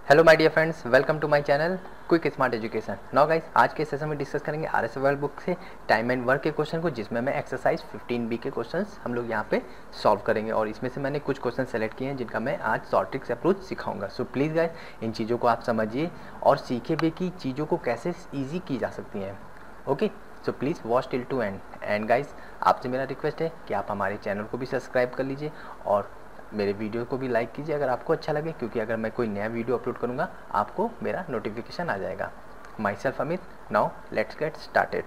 Hello my dear friends, welcome to my channel quick smart education. Now guys, आज के session में discuss करेंगे RSVL book से time and work के question को, जिसमें मैं एक्सरसाइज 15B के क्वेश्चंस हम लोग यहाँ पे सॉल्व करेंगे। और इसमें से मैंने कुछ क्वेश्चन सेलेक्ट किए हैं जिनका मैं आज शॉर्ट ट्रिक्स अप्रोच सिखाऊंगा। सो प्लीज़ गाइस, इन चीज़ों को आप समझिए और सीखे भी कि चीज़ों को कैसे ईजी की जा सकती हैं। Okay, so please watch till two and guys, आपसे मेरा रिक्वेस्ट है कि आप हमारे चैनल को भी सब्सक्राइब कर लीजिए और मेरे वीडियो को भी लाइक कीजिए अगर आपको अच्छा लगे, क्योंकि अगर मैं कोई नया वीडियो अपलोड करूंगा आपको मेरा नोटिफिकेशन आ जाएगा। My self Amit, now let's get started.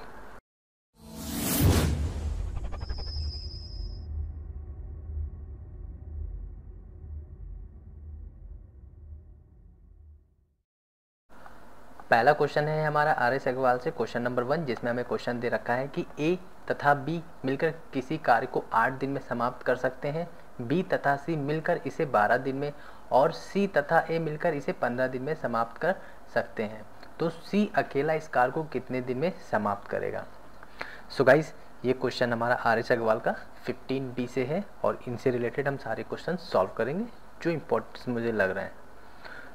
पहला क्वेश्चन है हमारा RS अग्रवाल से, क्वेश्चन नंबर 1, जिसमें हमें क्वेश्चन दे रखा है कि A तथा B मिलकर किसी कार्य को 8 दिन में समाप्त कर सकते हैं, B तथा C मिलकर इसे 12 दिन में और C तथा A मिलकर इसे 15 दिन में समाप्त कर सकते हैं। तो C अकेला इस कार्य को कितने दिन में समाप्त करेगा? सो गाइस, ये क्वेश्चन हमारा RS अग्रवाल का 15B से है और इनसे रिलेटेड हम सारे क्वेश्चन सॉल्व करेंगे जो इम्पोर्टेंट मुझे लग रहे हैं।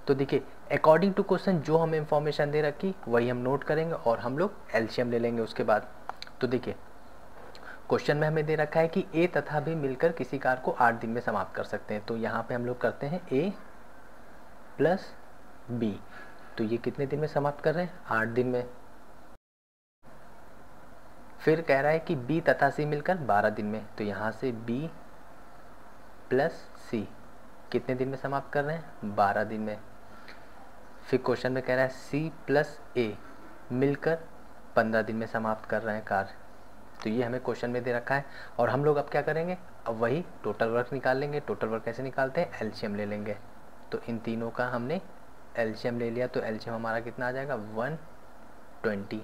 तो देखिए, अकॉर्डिंग टू क्वेश्चन जो हमें इंफॉर्मेशन दे रखी वही हम नोट करेंगे और हम लोग एलसीएम ले लेंगे उसके बाद। तो देखिए, क्वेश्चन में हमें दे रखा है कि ए तथा बी मिलकर किसी कार्य को 8 दिन में समाप्त कर सकते हैं। तो यहाँ पे हम लोग करते हैं ए प्लस बी। तो ये कितने दिन में समाप्त कर रहे हैं? 8 दिन में। फिर कह रहा है कि बी तथा सी मिलकर 12 दिन में। तो यहाँ से बी प्लस सी कितने दिन में समाप्त कर रहे हैं? 12 दिन में। फिर क्वेश्चन में कह रहा है C प्लस A मिलकर 15 दिन में समाप्त कर रहे हैं कार्य। तो ये हमें क्वेश्चन में दे रखा है और हम लोग अब क्या करेंगे, अब वही टोटल वर्क निकाल लेंगे। टोटल वर्क कैसे निकालते हैं? एलसीएम ले लेंगे। तो इन तीनों का हमने एलसीएम ले लिया, तो एलसीएम हमारा कितना आ जाएगा? 120।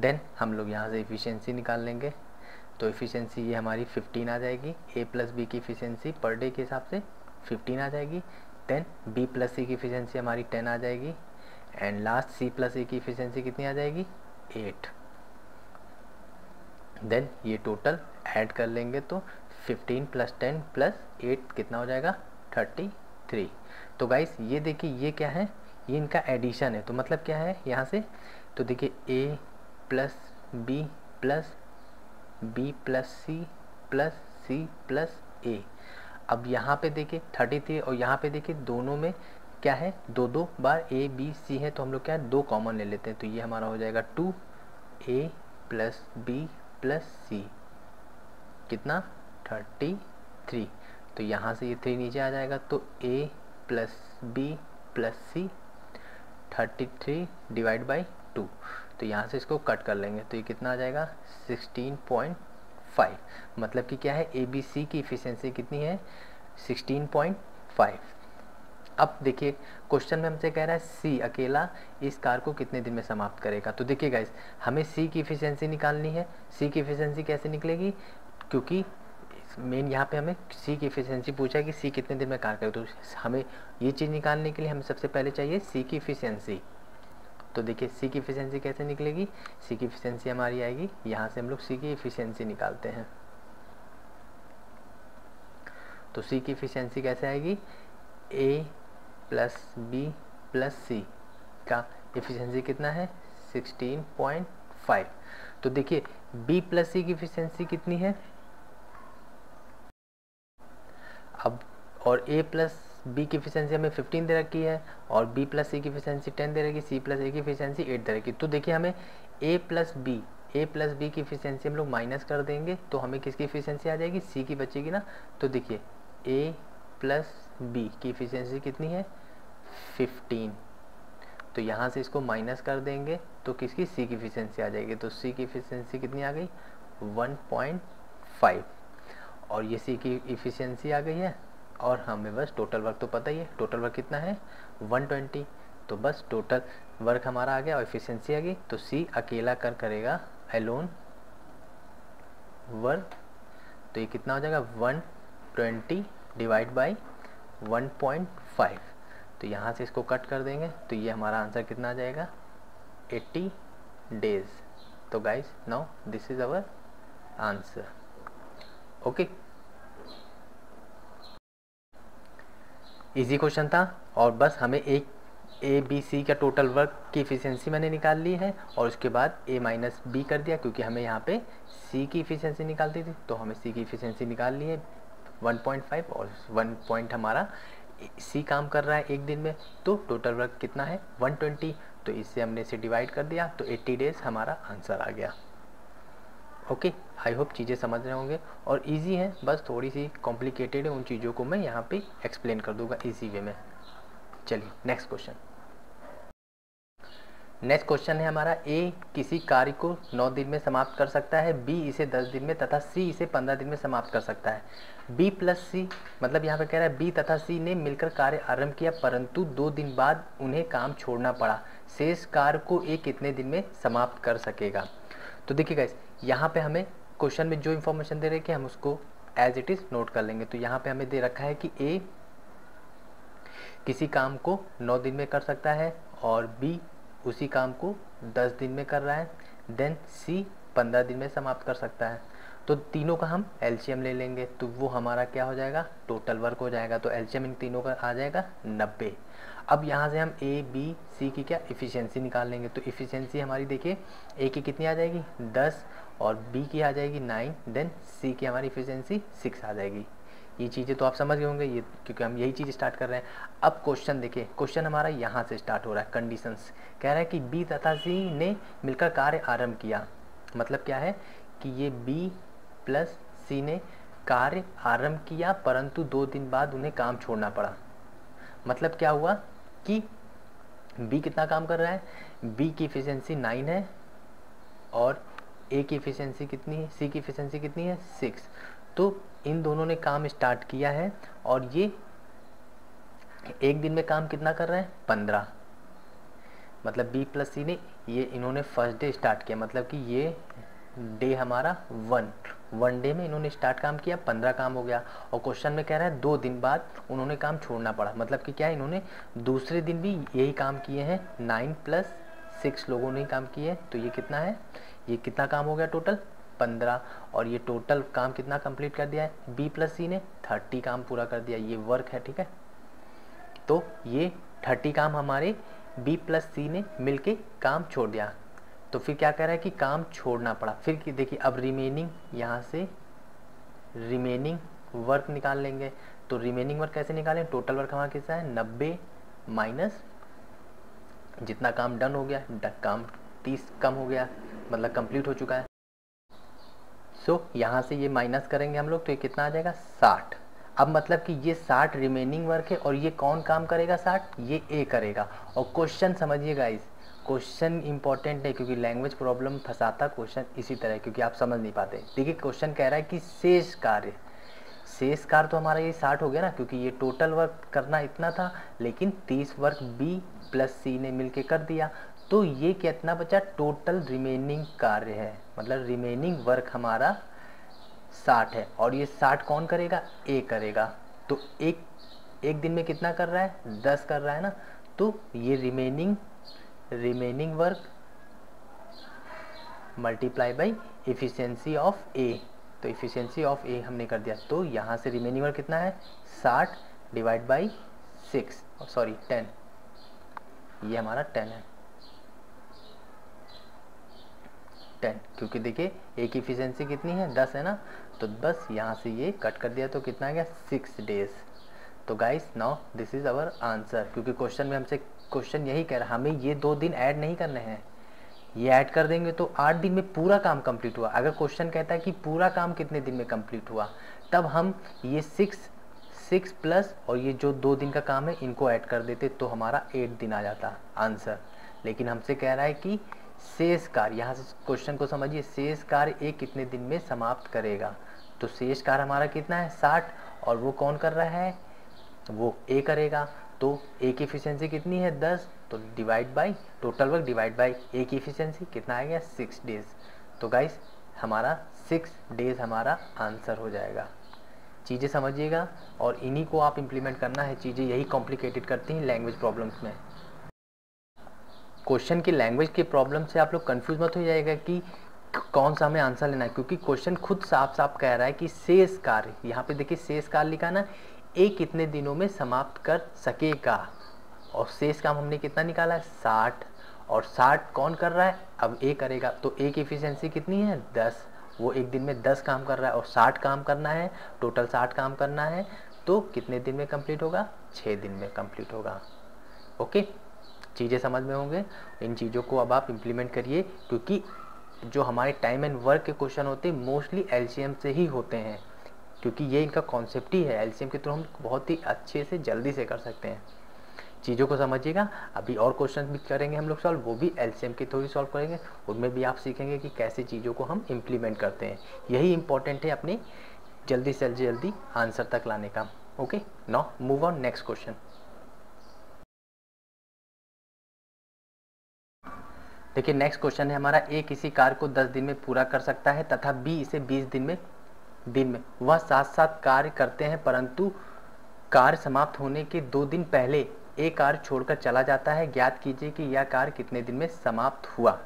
देन हम लोग यहाँ से इफ़िशियंसी निकाल लेंगे। तो इफ़िशियंसी ये हमारी 15 आ जाएगी। A प्लस बी की इफ़िशियंसी पर डे के हिसाब से 15 आ जाएगी। देन B प्लस सी की इफ़िशियंसी हमारी 10 आ जाएगी and last C plus A की इफ़िशियंसी कितनी आ जाएगी? 8। देन ये टोटल ऐड कर लेंगे तो 15 प्लस 10 प्लस 8 कितना हो जाएगा? 33। तो गाइस, ये देखिए, ये क्या है? ये इनका एडिशन है। तो मतलब क्या है यहाँ से? तो देखिए, A plus B plus B plus C plus C plus A. अब यहाँ पे देखिए 33 और यहाँ पे देखिए दोनों में क्या है? दो दो बार ए बी सी है, तो हम लोग क्या है, दो कॉमन ले लेते हैं। तो ये हमारा हो जाएगा 2A प्लस बी प्लस सी कितना? 33। तो यहाँ से ये 3 नीचे आ जाएगा, तो A plus B plus C 33 divide by 2। तो यहाँ से इसको कट कर लेंगे, तो ये कितना आ जाएगा? 16.5। मतलब कि क्या है, ABC की इफ़िशियंसी कितनी है? 16.5। अब देखिए, क्वेश्चन में हमसे कह रहा है C अकेला इस कार को कितने दिन में समाप्त करेगा। तो देखिए गाइस, हमें C की इफ़िशियंसी निकालनी है। C की इफ़िशियंसी कैसे निकलेगी? क्योंकि मेन यहाँ पे हमें C की इफ़िशियंसी पूछा है कि C कितने दिन में कार्य करे। तो हमें ये चीज़ निकालने के लिए हमें सबसे पहले चाहिए C की इफ़िशियंसी। तो देखिए, C की इफ़िशियंसी कैसे निकलेगी? C की इफ़िशियंसी हमारी आएगी, यहाँ से हम लोग C की इफ़िशियंसी निकालते हैं। तो C की इफ़िशियंसी कैसे आएगी? A प्लस बी प्लस सी का इफ़िशियंसी कितना है? 16.5। तो देखिए, B प्लस सी की इफ़िशियंसी कितनी है? अब और A प्लस बी की इफ़िशियंसी हमें 15 दे रखी है और B प्लस सी की इफ़िशियंसी 10 दे रखी, C प्लस A की इफ़िशियंसी 8 दे रखी। तो देखिए, हमें A प्लस बी की इफ़िशियंसी हम लोग माइनस कर देंगे, तो हमें किसकी इफ़िशियंसी आ जाएगी? C की बचेगी ना। तो देखिए, A प्लस बी की इफ़िशियंसी कितनी है? 15। तो यहाँ से इसको माइनस कर देंगे तो किसकी? C की इफ़िशियंसी आ जाएगी। तो C की इफ़िशियंसी कितनी आ गई? 1.5। और ये C की इफ़िशियंसी आ गई है और हमें बस टोटल वर्क तो पता ही है। टोटल वर्क कितना है? 120। तो बस टोटल वर्क हमारा आ गया और इफ़िशियंसी आ गई। तो C अकेला करेगा एलोन वर्क। तो ये कितना हो जाएगा? 120 डिवाइड बाई 1.5। तो यहाँ से इसको कट कर देंगे, तो ये हमारा आंसर कितना आ जाएगा? 80 डेज। तो guys, now this is our answer. Okay, easy question था और बस हमें एक ए बी सी का टोटल वर्क की इफिशियंसी मैंने निकाल ली है और उसके बाद ए माइनस बी कर दिया, क्योंकि हमें यहाँ पे सी की इफिशियंसी निकालती थी, तो हमें सी की इफिशियंसी निकाल ली है 1.5 और 1 पॉइंट हमारा सी काम कर रहा है एक दिन में, तो टोटल वर्क कितना है 120, तो इससे हमने इसे डिवाइड कर दिया तो 80 डेज हमारा आंसर आ गया। ओके, आई होप चीज़ें समझ रहे होंगे और इजी है, बस थोड़ी सी कॉम्प्लिकेटेड है, उन चीज़ों को मैं यहाँ पे एक्सप्लेन कर दूंगा इजी वे में। चलिए नेक्स्ट क्वेश्चन। नेक्स्ट क्वेश्चन है हमारा, ए किसी कार्य को 9 दिन में समाप्त कर सकता है, बी इसे 10 दिन में तथा सी इसे 15 दिन में समाप्त कर सकता है। बी प्लस सी, मतलब यहाँ पे कह रहा है बी तथा सी ने मिलकर कार्य आरंभ किया परंतु 2 दिन बाद उन्हें काम छोड़ना पड़ा, शेष कार्य को ए कितने दिन में समाप्त कर सकेगा। तो देखिए गाइस, यहाँ पे हमें क्वेश्चन में जो इन्फॉर्मेशन दे रहे हैं हम उसको एज इट इज नोट कर लेंगे। तो यहाँ पे हमें दे रखा है कि ए किसी काम को 9 दिन में कर सकता है और बी उसी काम को 10 दिन में कर रहा है, देन सी 15 दिन में समाप्त कर सकता है। तो तीनों का हम एलसीएम ले लेंगे तो वो हमारा क्या हो जाएगा, टोटल वर्क हो जाएगा। तो एलसीएम इन तीनों का आ जाएगा 90। अब यहाँ से हम ए बी सी की क्या इफ़िशियंसी निकाल लेंगे। तो इफ़िशियंसी हमारी देखिए, ए की कितनी आ जाएगी 10 और बी की आ जाएगी 9, देन सी की हमारी इफ़िशियंसी 6 आ जाएगी। ये चीज़ें तो आप समझ गए होंगे, ये क्योंकि हम यही चीज़ स्टार्ट कर रहे हैं। अब क्वेश्चन देखिए, क्वेश्चन हमारा यहाँ से स्टार्ट हो रहा है, कंडीशंस कह रहा है कि बी तथा सी ने मिलकर कार्य आरंभ किया। मतलब क्या है कि ये बी प्लस सी ने कार्य आरंभ किया परंतु 2 दिन बाद उन्हें काम छोड़ना पड़ा। मतलब क्या हुआ कि बी कितना काम कर रहा है, बी की इफिशियंसी 9 है और ए की इफिशियंसी कितनी है, सी की इफिशियंसी कितनी है 6। तो इन दोनों ने काम स्टार्ट किया है और ये एक दिन में काम कितना कर रहे हैं 15। मतलब बी प्लस सी ने ये इन्होंने फर्स्ट डे स्टार्ट किया, मतलब कि ये डे हमारा 1 डे में इन्होंने स्टार्ट काम किया, 15 काम हो गया। और क्वेश्चन में कह रहा है 2 दिन बाद उन्होंने काम छोड़ना पड़ा। मतलब कि क्या है, इन्होंने दूसरे दिन भी यही काम किए हैं, 9 + 6 लोगों ने काम किए। तो ये कितना है, ये कितना काम हो गया टोटल 15। और ये टोटल काम कितना कंप्लीट कर दिया है, बी प्लस सी ने 30 काम पूरा कर दिया। ये वर्क है, ठीक है। तो ये 30 काम हमारे बी प्लस सी ने मिलके काम छोड़ दिया। तो फिर क्या कह रहा है कि काम छोड़ना पड़ा। फिर कि देखिए अब रिमेनिंग, यहाँ से रिमेनिंग वर्क निकाल लेंगे। तो रिमेनिंग वर्क कैसे निकालें, टोटल वर्क हमारा कितना है 90 माइनस जितना काम डन हो गया, काम 30 कम हो गया, मतलब कंप्लीट हो चुका है। सो यहाँ से ये माइनस करेंगे हम लोग तो ये कितना आ जाएगा 60। अब मतलब कि ये 60 रिमेनिंग वर्क है और ये कौन काम करेगा 60, ये ए करेगा। और क्वेश्चन समझिएगा, इस क्वेश्चन इंपॉर्टेंट है क्योंकि लैंग्वेज प्रॉब्लम फंसाता क्वेश्चन इसी तरह, क्योंकि आप समझ नहीं पाते। देखिए क्वेश्चन कह रहा है कि शेष कार्य तो हमारा ये 60 हो गया ना, क्योंकि ये टोटल वर्क करना इतना था लेकिन 30 वर्क बी प्लस सी ने मिलके कर दिया। तो ये कितना बचा, टोटल रिमेनिंग कार्य है, मतलब रिमेनिंग वर्क हमारा 60 है और ये 60 कौन करेगा, ए करेगा। तो एक दिन में कितना कर रहा है 10 कर रहा है ना। तो ये remaining work multiply by efficiency of A. तो इफिशियंसी ऑफ ए हमने कर दिया। तो यहाँ से रिमेनिंग वर्क कितना है 60 डिवाइड बाई 6, सॉरी 10, ये हमारा 10 है 10, क्योंकि देखिए ए की इफिशियंसी कितनी है 10 है ना। तो बस यहाँ से ये कट कर दिया तो कितना आ गया 6 डेज। तो guys now this is our answer, क्योंकि क्वेश्चन में हमसे क्वेश्चन यही कह रहा है हमें ये 2 दिन ऐड नहीं करने हैं। ये ऐड कर देंगे तो 8 दिन में पूरा काम कंप्लीट हुआ। अगर क्वेश्चन कहता है कि पूरा काम कितने दिन में कंप्लीट हुआ, तब हम ये 6 प्लस और ये जो 2 दिन का काम है इनको ऐड कर देते तो हमारा 8 दिन आ जाता आंसर। लेकिन हमसे कह रहा है कि शेष कार्य, यहाँ से क्वेश्चन को समझिए, शेष कार्य ए कितने दिन में समाप्त करेगा। तो शेष कार्य हमारा कितना है 60 और वो कौन कर रहा है, वो ए करेगा। तो ए की इफिशियंसी कितनी है 10, तो divide by total work divide by A की इफिशियंसी कितना आ गया 6 डेज। तो गाइस हमारा 6 डेज हमारा आंसर हो जाएगा। चीज़ें समझिएगा और इन्हीं को आप इम्प्लीमेंट करना है। चीज़ें यही कॉम्प्लिकेटेड करती हैं लैंग्वेज प्रॉब्लम्स में। क्वेश्चन की लैंग्वेज के प्रॉब्लम से आप लोग कंफ्यूज मत हो जाएगा कि कौन सा हमें आंसर लेना है, क्योंकि क्वेश्चन खुद साफ साफ कह रहा है कि शेष कार्य, यहाँ पे देखिए शेष कार्य लिखा ना, ए कितने दिनों में समाप्त कर सकेगा, और शेष काम हमने कितना निकाला है 60, और 60 कौन कर रहा है, अब ए करेगा, तो ए की एफिशिएंसी कितनी है 10, वो एक दिन में 10 काम कर रहा है और 60 काम करना है, टोटल 60 काम करना है, तो कितने दिन में कंप्लीट होगा, 6 दिन में कंप्लीट होगा। ओके, चीज़ें समझ में होंगे। इन चीज़ों को अब आप इम्प्लीमेंट करिए, क्योंकि जो हमारे टाइम एंड वर्क के क्वेश्चन होते हैं मोस्टली एलसीएम से ही होते हैं, क्योंकि ये इनका कॉन्सेप्ट ही है, एलसीएम के थ्रू हम बहुत ही अच्छे से जल्दी से कर सकते हैं। चीज़ों को समझिएगा। अभी और क्वेश्चन भी करेंगे हम लोग सॉल्व, वो भी एलसीएम के थ्रू ही सॉल्व करेंगे, उनमें भी आप सीखेंगे कि कैसे चीज़ों को हम इम्प्लीमेंट करते हैं। यही इंपॉर्टेंट है अपने जल्दी से जल्दी आंसर तक लाने का। Okay, now move on next question. देखिए नेक्स्ट क्वेश्चन है हमारा, ए किसी कार्य को 10 दिन में पूरा कर सकता है तथा बी इसे 20 दिन में वह साथ साथ कार्य करते हैं, परंतु कार्य समाप्त होने के 2 दिन पहले ए कार्य छोड़कर चला जाता है। ज्ञात कीजिए कि यह कार्य कितने दिन में समाप्त हुआ।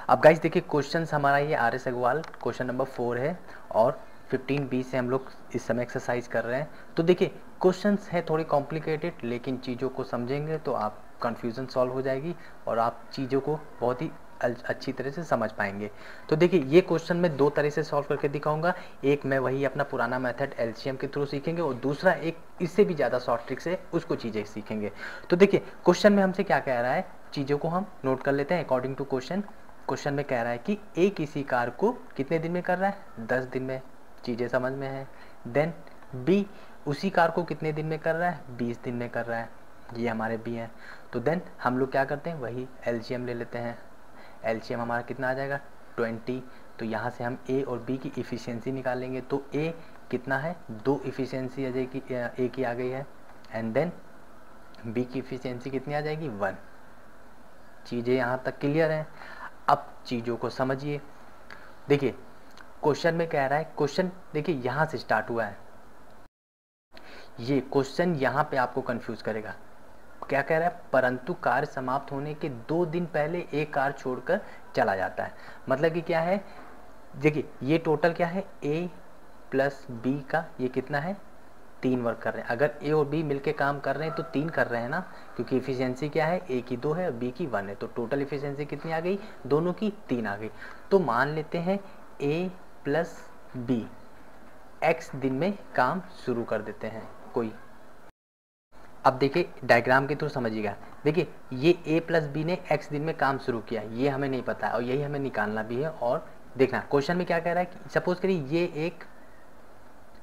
अब गाइस देखिए क्वेश्चन हमारा ये R S Agarwal question number 4 है और 15B से हम लोग इस समय एक्सरसाइज कर रहे हैं। तो देखिए क्वेश्चंस है थोड़ी कॉम्प्लिकेटेड, लेकिन चीज़ों को समझेंगे तो आप कन्फ्यूज़न सॉल्व हो जाएगी और आप चीज़ों को बहुत ही अच्छी तरह से समझ पाएंगे। तो देखिए ये क्वेश्चन मैं 2 तरह से सॉल्व करके दिखाऊंगा। एक मैं वही अपना पुराना मेथड एलसीएम के थ्रू सीखेंगे और दूसरा एक इससे भी ज़्यादा शॉर्ट ट्रिक से उसको चीज़ें सीखेंगे। तो देखिए क्वेश्चन में हमसे क्या कह रहा है, चीज़ों को हम नोट कर लेते हैं अकॉर्डिंग टू क्वेश्चन। क्वेश्चन में कह रहा है कि ए किसी कार्य को कितने दिन में कर रहा है, 10 दिन में, चीज़ें समझ में है। देन बी उसी कार्य को कितने दिन में कर रहा है, 20 दिन में कर रहा है, ये हमारे बी हैं। तो देन हम लोग क्या करते हैं, वही एलसीएम ले लेते हैं। एलसीएम हमारा कितना आ जाएगा 20, तो यहाँ से हम ए और बी की इफ़िशियंसी निकालेंगे। तो ए कितना है, 2 इफ़िशियंसी अजय की ए की आ गई है, एंड देन बी की इफ़िशियंसी कितनी आ जाएगी 1। चीज़ें यहाँ तक क्लियर हैं। अब चीज़ों को समझिए। देखिए क्वेश्चन में कह रहा है, क्वेश्चन देखिए यहाँ से स्टार्ट हुआ है, ये क्वेश्चन यहाँ पे आपको कंफ्यूज करेगा। क्या कह रहा है, परंतु कार्य समाप्त होने के 2 दिन पहले एक कार्य छोड़कर चला जाता है। मतलब कि क्या है, देखिए ये टोटल क्या है, ए प्लस बी का ये कितना है 3 वर्क कर रहे हैं। अगर ए और बी मिलके काम कर रहे हैं तो 3 कर रहे हैं ना, क्योंकि इफिशियंसी क्या है, ए की 2 है और बी की 1 है, तो टोटल इफिशियंसी कितनी आ गई, दोनों की 3 आ गई। तो मान लेते हैं ए प्लस बी एक्स दिन में काम शुरू कर देते हैं कोई। अब देखिए डायग्राम के थ्रू समझिएगा। देखिए ये ए प्लस बी ने एक्स दिन में काम शुरू किया, ये हमें नहीं पता है और यही हमें निकालना भी है। और देखना क्वेश्चन में क्या कह रहा है कि सपोज करिए ये एक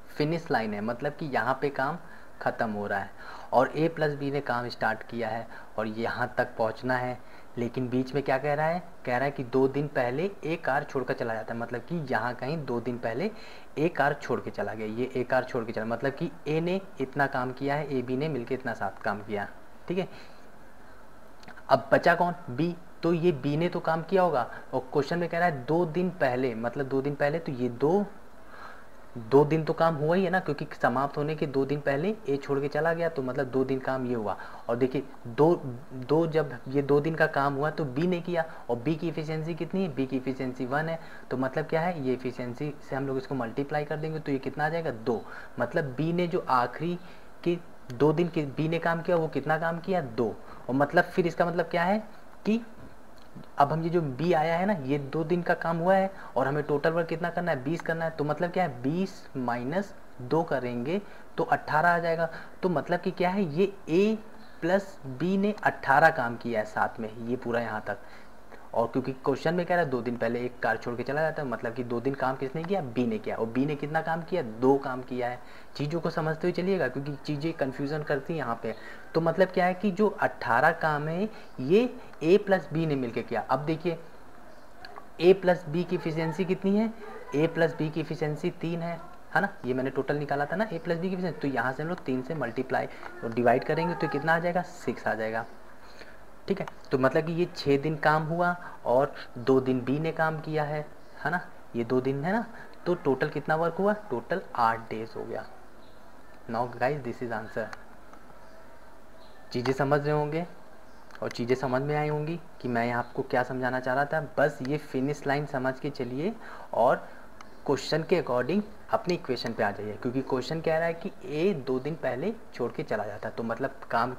फिनिश लाइन है, मतलब कि यहाँ पे काम ख़त्म हो रहा है और ए प्लस बी ने काम स्टार्ट किया है और यहाँ तक पहुँचना है, लेकिन बीच में क्या कह रहा है कि 2 दिन पहले एक कार छोड़कर चला जाता है। मतलब कि यहाँ कहीं 2 दिन पहले एक कार छोड़ के चला गया, ये एक कार छोड़ के चला, मतलब कि ए ने इतना काम किया है, ए बी ने मिलकर इतना साथ काम किया, ठीक है। अब बचा कौन, बी, तो ये बी ने तो काम किया होगा और क्वेश्चन में कह रहा है 2 दिन पहले, मतलब 2 दिन पहले, तो ये 2 दिन तो काम हुआ ही है ना, क्योंकि समाप्त होने के 2 दिन पहले ए छोड़ के चला गया, तो मतलब 2 दिन काम ये हुआ। और देखिए दो जब ये 2 दिन का काम हुआ तो बी ने किया, और बी की इफिशियंसी कितनी है, बी की इफिशियंसी 1 है, तो मतलब क्या है, ये इफिशियंसी से हम लोग इसको मल्टीप्लाई कर देंगे तो ये कितना आ जाएगा 2। मतलब बी ने जो आखिरी के 2 दिन के बी ने काम किया वो कितना काम किया 2, और मतलब फिर इसका मतलब क्या है कि अब हम ये जो बी आया है ना, ये 2 दिन का काम हुआ है और हमें टोटल वर्क कितना करना है 20 करना है, तो मतलब क्या है 20 माइनस 2 करेंगे तो 18 आ जाएगा। तो मतलब कि क्या है, ये ए प्लस बी ने 18 काम किया है साथ में, ये पूरा यहाँ तक। और क्योंकि क्वेश्चन में कह रहा है 2 दिन पहले एक कार छोड़ के चला जाता है, मतलब कि 2 दिन काम किसने किया, बी ने किया, और बी ने कितना काम किया 2 काम किया है। चीज़ों को समझते हुए चलिएगा क्योंकि चीज़ें कन्फ्यूज़न करती हैं यहाँ पे। तो मतलब क्या है कि जो 18 काम है ये ए प्लस बी ने मिलकर किया। अब देखिए ए प्लस बी की इफिशियंसी कितनी है, ए प्लस बी की इफिशियंसी 3 है ना, ये मैंने टोटल निकाला था ना ए प्लस बी की इफिशियंसी, तो यहाँ से हम लोग 3 से मल्टीप्लाई और डिवाइड करेंगे तो कितना आ जाएगा 6 आ जाएगा, ठीक है। तो मतलब कि ये 6 दिन काम हुआ और 2 दिन बी ने काम किया है ना, ये 2 दिन है ना, तो टोटल कितना वर्क हुआ, टोटल 8 डेज हो गया। Now guys this is answer. चीज़ें समझ रहे होंगे और चीज़ें समझ में आई होंगी कि मैं आपको क्या समझाना चाह रहा था। बस ये फिनिश लाइन समझ के चलिए और क्वेश्चन के अकॉर्डिंग अपनी इक्वेशन पे आ जाइए, क्योंकि क्वेश्चन कह रहा है कि ए 2 दिन पहले छोड़ के चला जाता है, तो मतलब काम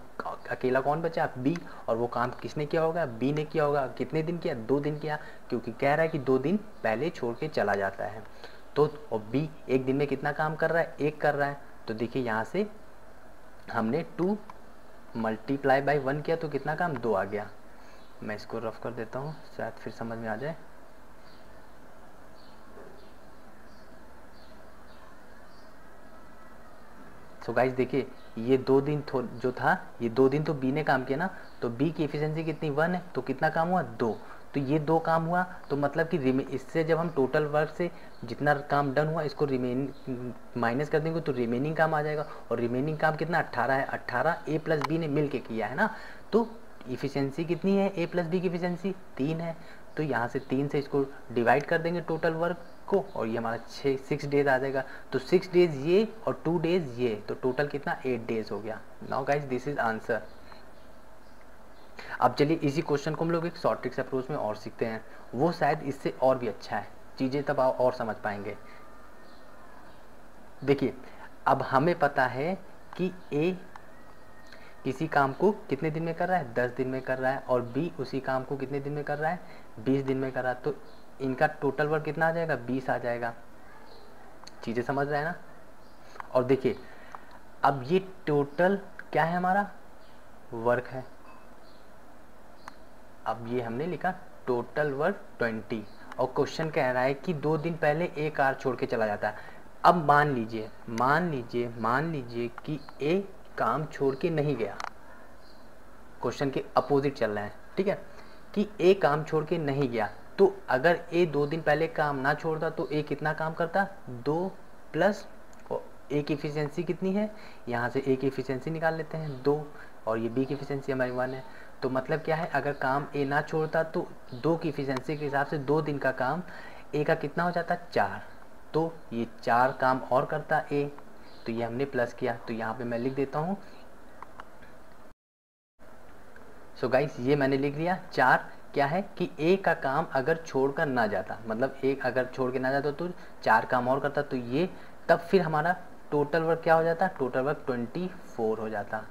अकेला कौन बचा, बी, और वो काम किसने किया होगा, बी ने किया होगा। कितने दिन किया, 2 दिन किया, क्योंकि कह रहा है कि 2 दिन पहले छोड़ के चला जाता है। तो और बी 1 दिन में कितना काम कर रहा है, 1 कर रहा है। तो देखिए यहाँ से हमने 2 मल्टीप्लाई बाई 1 किया तो कितना काम, 2 आ गया। मैं इसको रफ कर देता हूँ, शायद फिर समझ में आ जाए। तो गाइस देखिए ये 2 दिन जो था, ये 2 दिन तो बी ने काम किया ना, तो बी की एफिशिएंसी कितनी, 1 है, तो कितना काम हुआ, 2। तो ये 2 काम हुआ, तो मतलब कि इससे जब हम टोटल वर्क से जितना काम डन हुआ इसको माइनस कर देंगे तो रिमेनिंग काम आ जाएगा। और रिमेनिंग काम कितना, 18 है। 18 ए प्लस बी ने मिल के किया है ना, तो इफिशियंसी कितनी है, ए प्लस बी की इफिशियंसी 3 है। तो यहाँ से 3 से इसको डिवाइड कर देंगे टोटल वर्क को, और ये हमारा 6 डेज आ जाएगा। तो 6 डेज ये और 2 डेज ये, तो टोटल कितना, 8 डेज हो गया। Now guys this is answer. अब चलिए इसी क्वेश्चन को हम लोग एक शॉर्ट ट्रिक्स अप्रोच में और सीखते हैं, वो शायद इससे और भी अच्छा है, चीज़ें तब आप और समझ पाएंगे। देखिए अब हमें पता है कि ए किसी काम को कितने दिन में कर रहा है, 10 दिन में कर रहा है, और बी उसी काम को कितने दिन में कर रहा है, 20 दिन में कर रहा है। तो इनका टोटल वर्क कितना आ जाएगा, 20 आ जाएगा। चीज़ें समझ रहे हैं ना। और देखिए अब ये टोटल क्या है, हमारा वर्क है। अब ये हमने लिखा टोटल वर्क 20, और क्वेश्चन कह रहा है कि 2 दिन पहले एक कार छोड़ के चला जाता है। अब मान लीजिए कि ए काम छोड़ के नहीं गया, क्वेश्चन के अपोजिट चल रहा है, ठीक है, कि ए काम छोड़ के नहीं गया। तो अगर ए 2 दिन पहले काम ना छोड़ता तो ए कितना काम करता, 2 प्लस ए की एफिशिएंसी कितनी है, यहाँ से ए की एफिशिएंसी निकाल लेते हैं 2, और ये बी की एफिशिएंसी हमारी 1 है। तो मतलब क्या है, अगर काम ए ना छोड़ता तो 2 की एफिशिएंसी के हिसाब से 2 दिन का काम ए का कितना हो जाता, 4। तो ये 4 काम और करता ए, तो ये हमने प्लस किया, तो यहाँ पे मैं लिख देता हूँ। सो गाइस ये मैंने लिख लिया 4। क्या है कि ए का काम अगर छोड़कर ना जाता, मतलब एक अगर छोड़ के ना जाता तो 4 काम और करता, तो ये तब फिर हमारा टोटल वर्क क्या हो जाता, टोटल वर्क 24 हो जाता।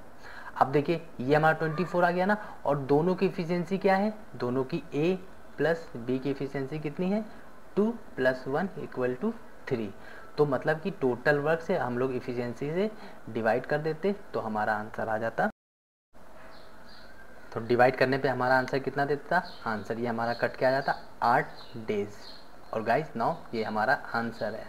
अब देखिए ये हमारा 24 आ गया ना, और दोनों की एफिशिएंसी क्या है, दोनों की ए प्लस बी की एफिशिएंसी कितनी है, 2 + 1 = 3। तो मतलब कि टोटल वर्क से हम लोग एफिशिएंसी से डिवाइड कर देते तो हमारा आंसर आ जाता। तो डिवाइड करने पे हमारा आंसर कितना देता, आंसर ये हमारा कट के आ जाता 8 डेज। और गाइस नाउ ये हमारा आंसर है।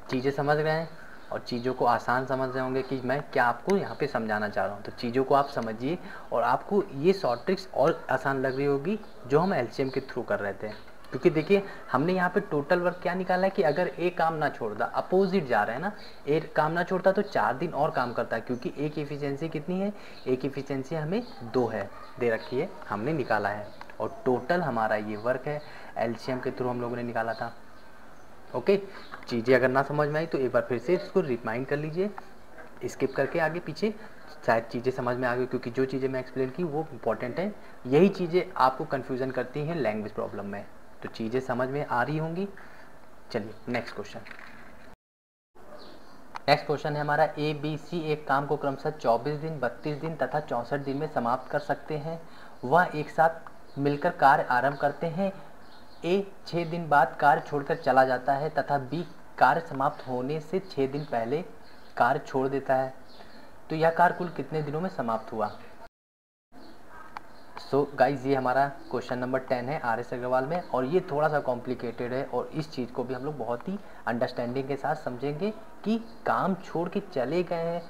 चीज़ें समझ रहे हैं और चीज़ों को आसान समझ रहे होंगे कि मैं क्या आपको यहाँ पे समझाना चाह रहा हूँ। तो चीज़ों को आप समझिए और आपको ये शॉर्ट ट्रिक्स और आसान लग रही होगी जो हम एलसीएम के थ्रू कर रहे थे। क्योंकि देखिए हमने यहाँ पे टोटल वर्क क्या निकाला है कि अगर ए काम ना छोड़ता, अपोजिट जा रहा है ना, ए काम ना छोड़ता तो 4 दिन और काम करता है, क्योंकि ए की एफिशिएंसी कितनी है, ए की एफिशिएंसी हमें 2 है, दे रखी है, हमने निकाला है, और टोटल हमारा ये वर्क है, एलसीएम के थ्रू हम लोगों ने निकाला था। ओके, चीज़ें अगर ना समझ में आई तो एक बार फिर से इसको रिमाइंड कर लीजिए, स्किप करके आगे पीछे, शायद चीज़ें समझ में आ गई, क्योंकि जो चीज़ें मैं एक्सप्लेन की वो इंपॉर्टेंट है। यही चीज़ें आपको कन्फ्यूज़न करती हैं लैंग्वेज प्रॉब्लम में। तो चीज़ें समझ में आ रही होंगी। चलिए नेक्स्ट क्वेश्चन। नेक्स्ट क्वेश्चन है हमारा ए बी सी एक काम को क्रमशः 24 दिन, 32 दिन तथा 64 दिन में समाप्त कर सकते हैं। वह एक साथ मिलकर कार्य आरंभ करते हैं। ए 6 दिन बाद कार्य छोड़कर चला जाता है तथा बी कार्य समाप्त होने से 6 दिन पहले कार्य छोड़ देता है। तो यह कार्य कुल कितने दिनों में समाप्त हुआ। सो गाइज ये हमारा क्वेश्चन नंबर 10 है आर.एस. अग्रवाल में, और ये थोड़ा सा कॉम्प्लिकेटेड है, और इस चीज़ को भी हम लोग बहुत ही अंडरस्टैंडिंग के साथ समझेंगे कि काम छोड़ के चले गए हैं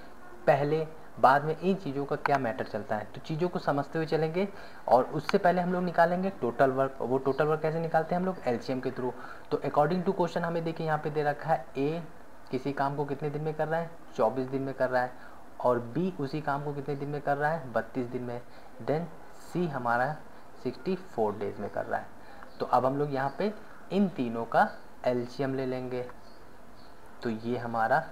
पहले, बाद में इन चीज़ों का क्या मैटर चलता है। तो चीज़ों को समझते हुए चलेंगे, और उससे पहले हम लोग निकालेंगे टोटल वर्क। वो टोटल वर्क कैसे निकालते हैं हम लोग, एलसीएम के थ्रू। तो अकॉर्डिंग टू क्वेश्चन हमें देखिए यहाँ पे दे रखा है ए किसी काम को कितने दिन में कर रहा है, 24 दिन में कर रहा है, और बी उसी काम को कितने दिन में कर रहा है, 32 दिन में। देन सी हमारा 64 डेज में कर रहा है। तो अब हम लोग यहाँ पे इन तीनों का एलसीएम ले लेंगे, तो ये हमारा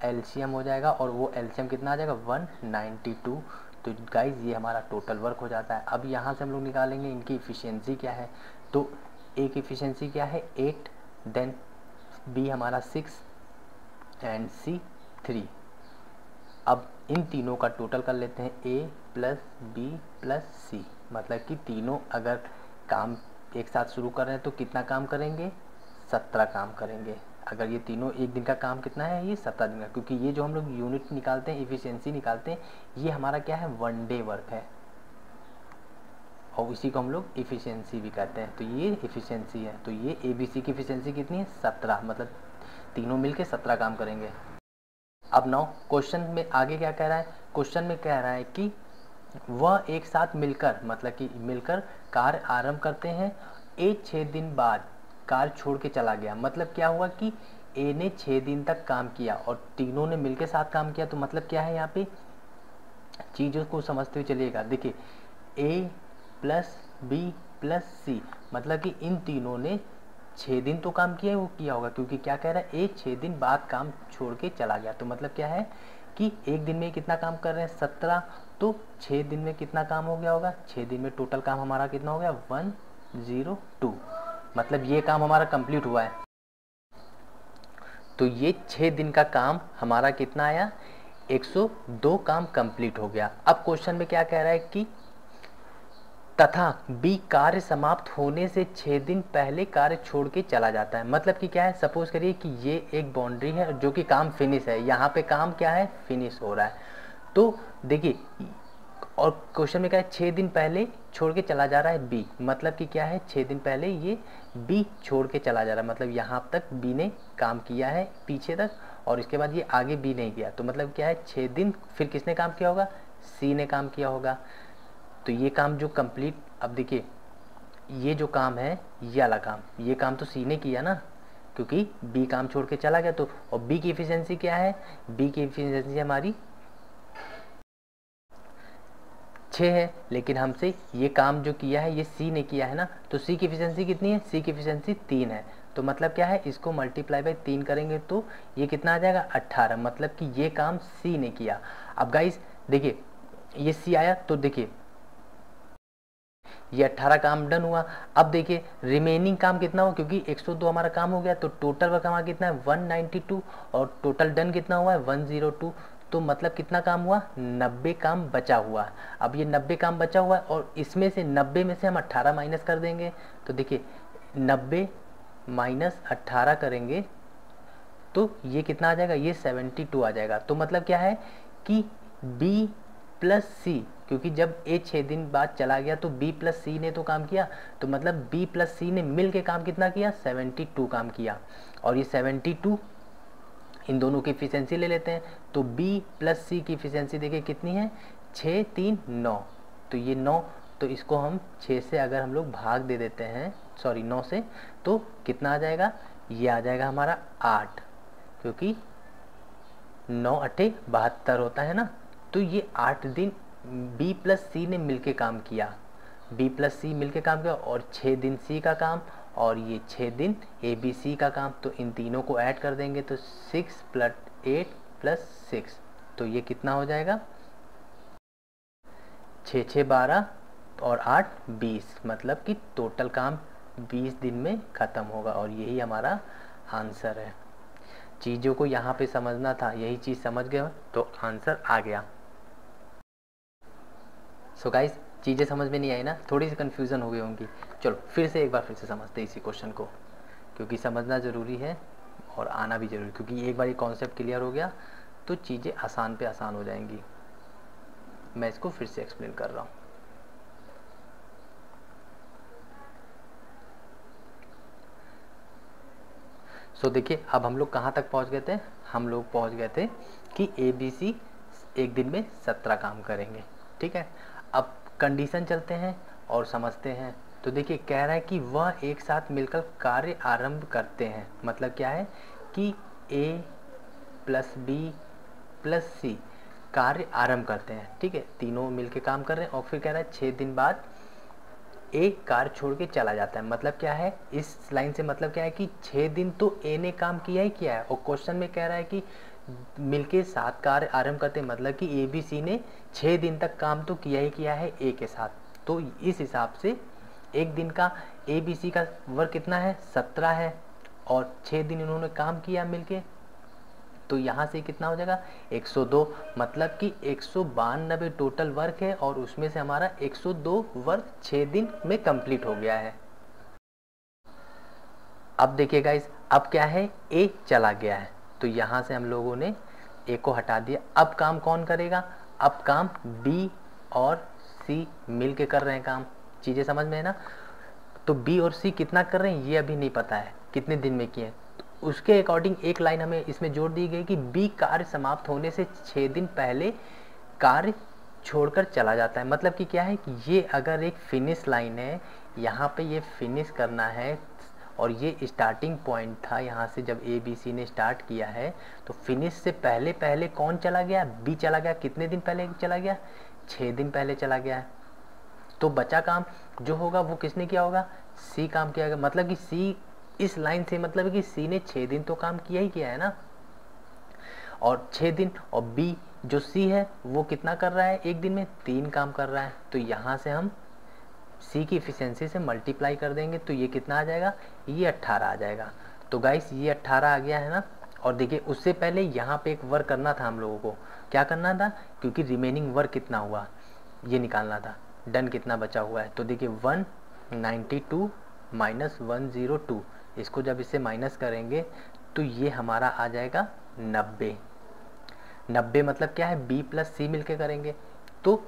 एलसीएम हो जाएगा, और वो एलसीएम कितना आ जाएगा 192। तो गाइज ये हमारा टोटल वर्क हो जाता है। अब यहाँ से हम लोग निकालेंगे इनकी इफिशियंसी क्या है। तो ए की इफिशियंसी क्या है 8, देन बी हमारा 6 एंड सी 3। अब इन तीनों का टोटल कर लेते हैं ए प्लस बी प्लस सी, मतलब कि तीनों अगर काम एक साथ शुरू कर रहे हैं तो कितना काम करेंगे, 17 काम करेंगे। अगर ये तीनों एक दिन का काम कितना है, ये 17 दिन का, क्योंकि ये जो हम लोग यूनिट निकालते हैं, एफिशिएंसी निकालते हैं, ये हमारा क्या है, 1 डे वर्क है और इसी को हम लोग एफिशिएंसी भी कहते हैं। तो ये एफिशिएंसी है, तो ये एबीसी की एफिशिएंसी कितनी है, 17, मतलब तीनों मिलके 17 काम करेंगे। अब नाउ क्वेश्चन में आगे क्या कह रहा है, क्वेश्चन में कह रहा है कि वह एक साथ मिलकर, मतलब कि मिलकर कार्य आरंभ करते हैं, ए 6 दिन बाद कार्य छोड़ के चला गया। मतलब क्या हुआ कि ए ने 6 दिन तक काम किया और तीनों ने मिलकर साथ काम किया, तो मतलब क्या है, यहाँ पे चीज़ों को समझते हुए चलिएगा। देखिए ए प्लस बी प्लस सी, मतलब कि इन तीनों ने 6 दिन तो काम किया है, वो किया होगा, क्योंकि क्या कह रहा है, ए 6 दिन बाद काम छोड़ के चला गया। तो मतलब क्या है कि एक दिन में कितना काम कर रहे हैं, 17, तो 6 दिन में कितना काम हो गया होगा, 6 दिन में टोटल काम हमारा कितना हो गया, 102, मतलब ये काम हमारा कंप्लीट हुआ है। तो ये 6 दिन का काम हमारा कितना आया, 102 काम कंप्लीट हो गया। अब क्वेश्चन में क्या कह रहा है कि तथा बी कार्य समाप्त होने से 6 दिन पहले कार्य छोड़ के चला जाता है। मतलब कि क्या है, सपोज करिए कि ये एक बाउंड्री है जो कि काम फिनिश है, यहाँ पे काम क्या है, फिनिश हो रहा है। तो देखिए, और क्वेश्चन में क्या है, 6 दिन पहले छोड़ के चला जा रहा है बी, मतलब कि क्या है, 6 दिन पहले ये बी छोड़ के चला जा रहा है, मतलब यहाँ तक बी ने काम किया है पीछे तक, और इसके बाद ये आगे बी नहीं किया। तो मतलब क्या है, 6 दिन फिर किसने काम किया होगा, सी ने काम किया होगा। तो ये काम जो कंप्लीट, अब देखिए ये जो काम है, ये वाला काम, ये काम तो सी ने किया ना, क्योंकि बी काम छोड़ के चला गया। तो और बी की एफिशिएंसी क्या है, बी की एफिशिएंसी हमारी 6 है, लेकिन हमसे ये काम जो किया है ये सी ने किया है ना, तो सी की एफिशिएंसी कितनी है, सी की एफिशिएंसी 3 है। तो मतलब क्या है, इसको मल्टीप्लाई बाय 3 करेंगे तो ये कितना आ जाएगा, 18, मतलब कि ये काम सी ने किया। अब गाइस देखिए, ये सी आया, तो देखिए ये 18 काम डन हुआ। अब देखिए रिमेनिंग काम कितना हुआ, क्योंकि 102 हमारा काम हो गया, तो टोटल वर्क हमारा कितना है, 192, और टोटल डन कितना हुआ है, 102। तो मतलब कितना काम हुआ, 90 काम बचा हुआ है। अब ये 90 काम बचा हुआ है और इसमें से 90 में से हम 18 माइनस कर देंगे। तो देखिए 90 माइनस 18 करेंगे तो ये कितना आ जाएगा, ये 72 आ जाएगा। तो मतलब क्या है कि बी प्लस सी, क्योंकि जब ए 6 दिन बाद चला गया तो बी प्लस सी ने तो काम किया, तो मतलब बी प्लस सी ने मिल के काम कितना किया, 72 काम किया। और ये 72 इन दोनों की एफिशिएंसी ले लेते हैं, तो बी प्लस सी की एफिशिएंसी देखिए कितनी है, 6 3 9, तो ये 9, तो इसको हम 6 से अगर हम लोग भाग दे देते हैं, सॉरी 9 से, तो कितना आ जाएगा, ये आ जाएगा हमारा 8, क्योंकि 9 8 72 होता है ना। तो ये 8 दिन बी प्लस सी ने मिलके काम किया, बी प्लस सी मिलके काम किया, और 6 दिन सी का काम, और ये 6 दिन ए बी सी का काम। तो इन तीनों को ऐड कर देंगे तो 6 प्लस 8 प्लस 6, तो ये कितना हो जाएगा, 6 6 12 और 8 20, मतलब कि टोटल काम 20 दिन में ख़त्म होगा। और यही हमारा आंसर है। चीज़ों को यहाँ पे समझना था, यही चीज़ समझ गए तो आंसर आ गया। सो गाइस, चीज़ें समझ में नहीं आई ना, थोड़ी सी कन्फ्यूज़न हो गई होंगी। चलो फिर से एक बार फिर से समझते हैं इसी क्वेश्चन को, क्योंकि समझना ज़रूरी है और आना भी ज़रूरी, क्योंकि एक बार ये कॉन्सेप्ट क्लियर हो गया तो चीज़ें आसान पे आसान हो जाएंगी। मैं इसको फिर से एक्सप्लेन कर रहा हूँ। सो देखिए, अब हम लोग कहाँ तक पहुँच गए थे, हम लोग पहुँच गए थे कि ए बी सी एक दिन में 17 काम करेंगे, ठीक है। अब कंडीशन चलते हैं और समझते हैं। तो देखिए कह रहा है कि वह एक साथ मिलकर कार्य आरंभ करते हैं, मतलब क्या है कि ए प्लस बी प्लस सी कार्य आरंभ करते हैं, ठीक है, तीनों मिलके काम कर रहे हैं। और फिर कह रहा है 6 दिन बाद ए कार छोड़ के चला जाता है। मतलब क्या है, इस लाइन से मतलब क्या है कि 6 दिन तो ए ने काम किया ही किया है, और क्वेश्चन में कह रहा है कि मिलके 7 कार्य आरंभ करते हैं, मतलब कि ए बी सी ने 6 दिन तक काम तो किया ही किया है ए के साथ। तो इस हिसाब से एक दिन का ए बी सी का वर्क कितना है, 17 है, और 6 दिन इन्होंने काम किया मिलके, तो यहाँ से कितना हो जाएगा 102, मतलब कि 192 टोटल वर्क है और उसमें से हमारा 102 वर्क 6 दिन में कंप्लीट हो गया है। अब देखिए गाइस, अब क्या है, ए चला गया है तो यहाँ से हम लोगों ने ए को हटा दिया। अब काम कौन करेगा, अब काम बी और सी मिल के कर रहे हैं काम। चीज़ें समझ में है ना। तो बी और सी कितना कर रहे हैं ये अभी नहीं पता है, कितने दिन में किए। तो उसके अकॉर्डिंग एक लाइन हमें इसमें जोड़ दी गई कि बी कार्य समाप्त होने से 6 दिन पहले कार्य छोड़कर चला जाता है। मतलब कि क्या है कि ये अगर एक फिनिश लाइन है, यहाँ पे ये फिनिश करना है और ये स्टार्टिंग पॉइंट था, यहाँ से जब ए बी सी ने स्टार्ट किया है तो फिनिश से पहले पहले कौन चला गया, बी चला गया। कितने दिन पहले चला गया, 6 दिन पहले चला गया है। तो बचा काम जो होगा वो किसने किया होगा, सी काम किया होगा। मतलब कि सी इस लाइन से मतलब कि सी ने 6 दिन तो काम किया ही किया है ना, और 6 दिन, और बी जो सी है वो कितना कर रहा है, एक दिन में 3 काम कर रहा है। तो यहाँ से हम सी की इफिशियंसी से मल्टीप्लाई कर देंगे तो ये कितना आ जाएगा, ये 18 आ जाएगा। तो गाइस ये 18 आ गया है ना। और देखिए उससे पहले यहाँ पे एक वर्क करना था हम लोगों को, क्या करना था, क्योंकि रिमेनिंग वर्क कितना हुआ ये निकालना था, डन कितना बचा हुआ है। तो देखिए 192 माइनस 102, इसको जब इससे माइनस करेंगे तो ये हमारा आ जाएगा 90। 90 मतलब क्या है, बी प्लस सी मिल के करेंगे तो,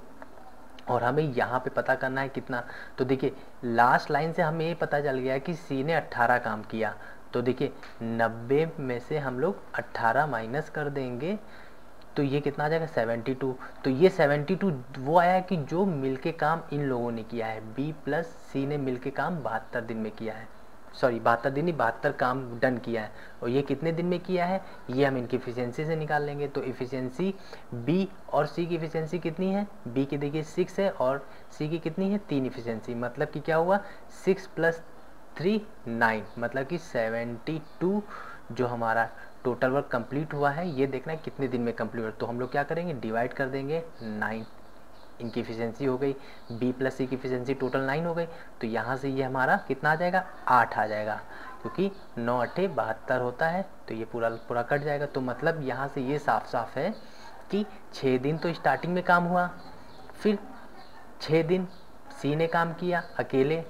और हमें यहाँ पे पता करना है कितना। तो देखिए लास्ट लाइन से हमें ये पता चल गया कि सी ने 18 काम किया। तो देखिए 90 में से हम लोग 18 माइनस कर देंगे तो ये कितना आ जाएगा 72। तो ये 72 वो आया कि जो मिलके काम इन लोगों ने किया है, बी प्लस सी ने मिलके काम 72 दिन में किया है। सॉरी 72 दिन नहीं, 72 काम डन किया है। और ये कितने दिन में किया है, ये हम इनकी इफिशियंसी से निकाल लेंगे। तो इफिशियंसी बी और सी की इफिशियंसी कितनी है, बी की देखिए 6 है और सी की कितनी है 3 इफिशियंसी। मतलब कि क्या हुआ 6 + 3 9, मतलब कि 72 जो हमारा टोटल वर्क कंप्लीट हुआ है, ये देखना है कितने दिन में कंप्लीट हुआ। तो हम लोग क्या करेंगे, डिवाइड कर देंगे 9, इनकी इफिशियंसी हो गई, बी प्लस सी की इफिशियंसी टोटल 9 हो गई। तो यहाँ से ये हमारा कितना आ जाएगा, 8 आ जाएगा, क्योंकि 9 8 72 होता है तो ये पूरा पूरा कट जाएगा। तो मतलब यहाँ से ये साफ साफ है कि 6 दिन तो स्टार्टिंग में काम हुआ, फिर 6 दिन सी ने काम किया अकेले,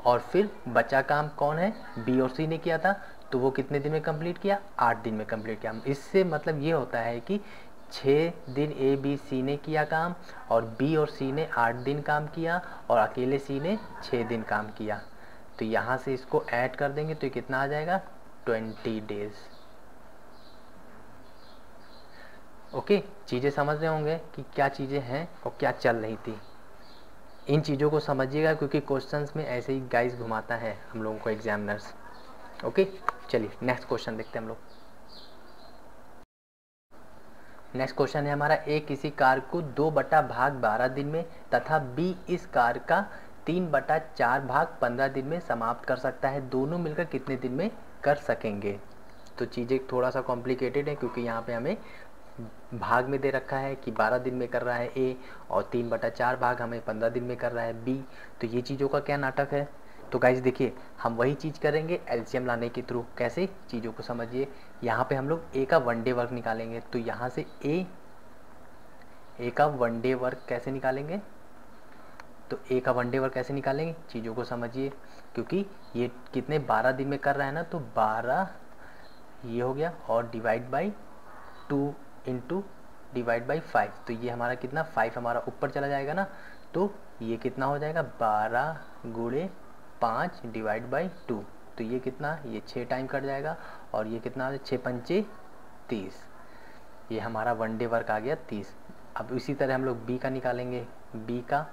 और फिर बचा काम कौन है, बी और सी ने किया था। तो वो कितने दिन में कंप्लीट किया, 8 दिन में कंप्लीट किया। इससे मतलब ये होता है कि 6 दिन ए बी सी ने किया काम और बी और सी ने 8 दिन काम किया और अकेले सी ने 6 दिन काम किया। तो यहाँ से इसको ऐड कर देंगे तो ये कितना आ जाएगा 20 डेज। ओके, चीज़ें समझ रहे होंगे कि क्या चीज़ें हैं और क्या चल रही थी। इन चीज़ों को समझिएगा क्योंकि क्वेश्चंस में ऐसे ही गाइस घुमाता है हम लोगों को एग्जामिनर्स। ओके, चलिए नेक्स्ट क्वेश्चन देखते हैं हम लोग। नेक्स्ट क्वेश्चन है हमारा, ए किसी कार्य को 2/12 दिन में तथा बी इस कार्य का 3/4 भाग 15 दिन में समाप्त कर सकता है, दोनों मिलकर कितने दिन में कर सकेंगे। तो चीज़ें थोड़ा सा कॉम्प्लिकेटेड है क्योंकि यहाँ पे हमें भाग में दे रखा है कि 12 दिन में कर रहा है ए और 3/4 भाग हमें 15 दिन में कर रहा है बी। तो ये चीज़ों का क्या नाटक है। तो गाइज देखिए हम वही चीज़ करेंगे एलसीएम लाने के थ्रू। कैसे, चीज़ों को समझिए। यहाँ पे हम लोग ए का 1 डे वर्क निकालेंगे। तो यहाँ से ए का 1 डे वर्क कैसे निकालेंगे, तो ए का 1 डे वर्क कैसे निकालेंगे, चीज़ों को समझिए। क्योंकि ये कितने 12 दिन में कर रहा है ना, तो 12 ये हो गया और divide by 2 into divide by 5। तो ये हमारा कितना 5 हमारा ऊपर चला जाएगा ना, तो ये कितना हो जाएगा 12 × 5 डिवाइड बाई 2। तो ये कितना, ये 6 टाइम कट जाएगा और ये कितना 6 पंचे 30। ये हमारा 1 डे वर्क आ गया 30। अब इसी तरह हम लोग बी का निकालेंगे, बी का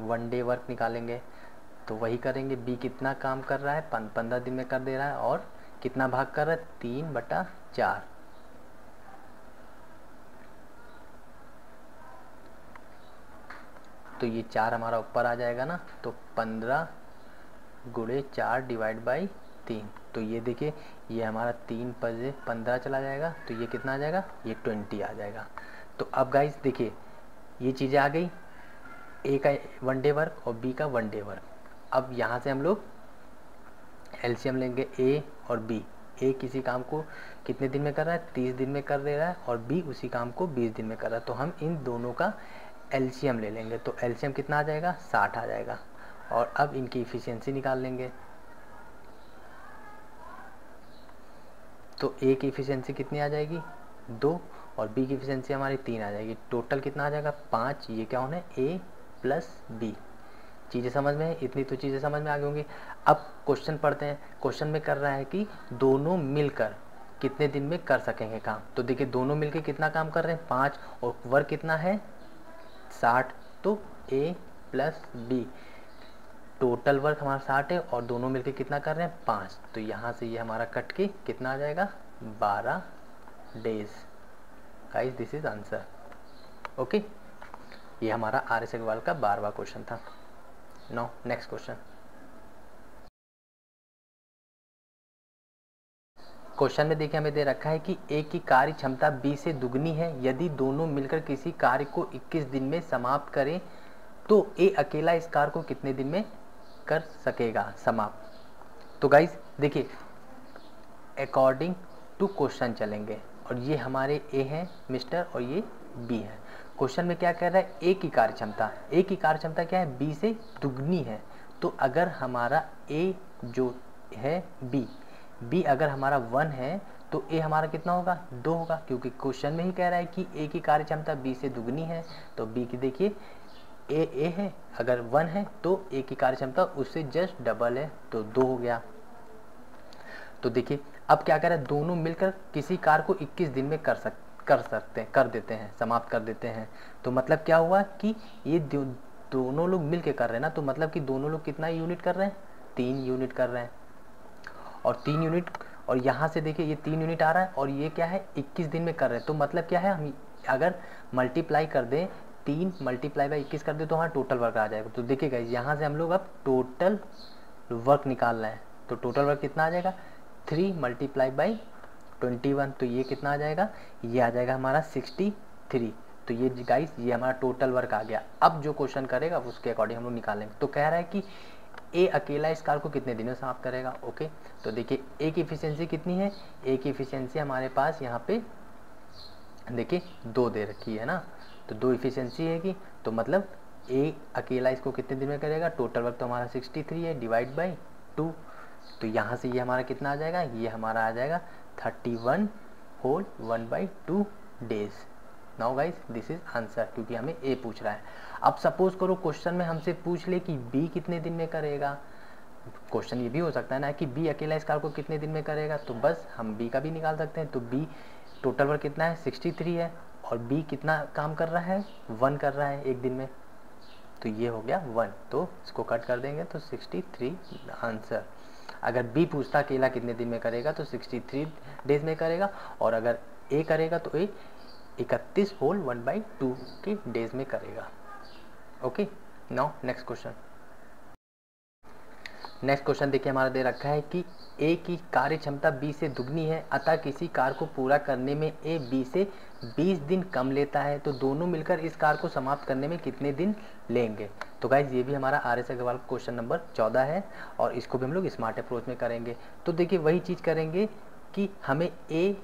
1 डे वर्क निकालेंगे। तो वही करेंगे, बी कितना काम कर रहा है 15 दिन में कर दे रहा है और कितना भाग कर रहा है 3/4। तो ये 4 हमारा ऊपर आ जाएगा ना, तो 15 × 4 डिवाइड बाई 3। तो ये देखिए ये हमारा 3 × 15 चला जाएगा, तो ये कितना आ जाएगा, ये 20 आ जाएगा। तो अब गाइस देखिए ये चीज़ें आ गई, ए का 1 डे वर्क और बी का 1 डे वर्क। अब यहाँ से हम लोग एलसीएम लेंगे ए और बी। ए किसी काम को कितने दिन में कर रहा है, 30 दिन में कर दे रहा है, और बी उसी काम को 20 दिन में कर रहा है। तो हम इन दोनों का एलसीएम ले लेंगे। तो एलसीएम कितना आ जाएगा, 60 आ जाएगा। और अब इनकी इफिशियंसी निकाल लेंगे। तो ए की इफिशियंसी कितनी आ जाएगी, 2, और बी की इफिशियंसी हमारी 3 आ जाएगी। टोटल कितना आ जाएगा, 5। ये क्या होना है, ए प्लस बी। चीज़ें समझ में है, इतनी तो चीज़ें समझ में आ गई होंगी। अब क्वेश्चन पढ़ते हैं। क्वेश्चन में कर रहा है कि दोनों मिलकर कितने दिन में कर सकेंगे काम। तो देखिए दोनों मिलकर कितना काम कर रहे हैं, 5, और वर्क कितना है, 60। तो ए प्लस बी, टोटल वर्क हमारा 60 है, और दोनों मिलकर कितना कर रहे हैं, 5। तो यहाँ से ये हमारा कट के कितना आ जाएगा, 12 days. Guys this is answer. Okay, ये हमारा आर.एस. अग्रवाल का 12वां क्वेश्चन था। Now next question. क्वेश्चन में देखिए हमें दे रखा है कि ए की कार्य क्षमता बी से दुगनी है। यदि दोनों मिलकर किसी कार्य को 21 दिन में समाप्त करें तो ए अकेला इस कार्य को कितने दिन में कर सकेगा समाप्त। तो गाइस देखिए अकॉर्डिंग टू क्वेश्चन चलेंगे, और ये हमारे ए हैं मिस्टर, और ये बी है। क्वेश्चन में क्या कह रहा है, ए की कार्य क्षमता, ए की कार्य क्षमता क्या है, बी से दुगनी है। तो अगर हमारा ए जो है बी अगर हमारा 1 है तो ए हमारा कितना होगा, 2 होगा, क्योंकि क्वेश्चन में ही कह रहा है कि ए की कार्य क्षमता बी से दुगनी है। तो बी की देखिए ए है, अगर 1 है तो ए की कार्य क्षमता उससे जस्ट डबल है, तो 2 हो गया। तो देखिए अब क्या कह रहा है, दोनों मिलकर किसी कार्य को 21 दिन में कर देते हैं, समाप्त कर देते हैं। तो मतलब क्या हुआ कि ये दोनों लोग मिल के कर रहे हैं ना, तो मतलब कि दोनों लोग कितना यूनिट कर रहे हैं, 3 यूनिट कर रहे हैं। और 3 यूनिट, और यहाँ से देखिए ये 3 यूनिट आ रहा है, और ये क्या है 21 दिन में कर रहे हैं। तो मतलब क्या है, हम अगर मल्टीप्लाई कर दें, 3 मल्टीप्लाई बाई 21 कर दें तो हमारा टोटल वर्क आ जाएगा। तो देखिए गाइस यहाँ से हम लोग अब टोटल वर्क निकाल रहे हैं। तो टोटल वर्क कितना आ जाएगा, 3 मल्टीप्लाई बाई 21, तो ये कितना आ जाएगा, ये आ जाएगा हमारा 63। तो ये गाइस ये हमारा टोटल वर्क आ गया। अब जो क्वेश्चन करेगा उसके अकॉर्डिंग हम लोग निकालेंगे। तो कह रहा है कि ए अकेला इस कार्य को कितने दिनों में समाप्त करेगा। ओके, तो देखिए ए की इफिशियंसी कितनी है, ए की इफिशियंसी हमारे पास यहाँ पे देखिए 2 दे रखी है ना, तो 2 इफिशियंसी है कि, तो मतलब ए अकेला इसको कितने दिन में करेगा। टोटल वर्क तो हमारा 63 है, डिवाइड बाई 2। तो यहाँ से ये हमारा कितना आ जाएगा, ये हमारा आ जाएगा 31 whole 1/2 days. Now guys this is answer, क्योंकि हमें ए पूछ रहा है। अब सपोज करो क्वेश्चन में हमसे पूछ ले कि बी कितने दिन में करेगा। क्वेश्चन ये भी हो सकता है ना कि बी अकेला इस कार्य को कितने दिन में करेगा, तो बस हम बी का भी निकाल सकते हैं। तो बी टोटल वर्क कितना है, 63 है, और बी कितना काम कर रहा है, 1 कर रहा है एक दिन में। तो ये हो गया 1, तो इसको कट कर देंगे तो 63 आंसर। अगर बी पूछता अकेला कितने दिन में करेगा तो 63 डेज में करेगा, और अगर ए करेगा तो ए 31 होल 1/2 के डेज में करेगा। Okay, now next question. Next question देखिए हमारा दे रखा है कि ए की कार्य क्षमता बी से दुगनी है, अतः किसी कार्य को पूरा करने में ए बी से 20 दिन कम लेता है। तो दोनों मिलकर इस कार्य को समाप्त करने में कितने दिन लेंगे। तो गाइज ये भी हमारा आर.एस. अग्रवाल क्वेश्चन नंबर 14 है, और इसको भी हम लोग स्मार्ट अप्रोच में करेंगे। तो देखिए वही चीज़ करेंगे कि हमें ए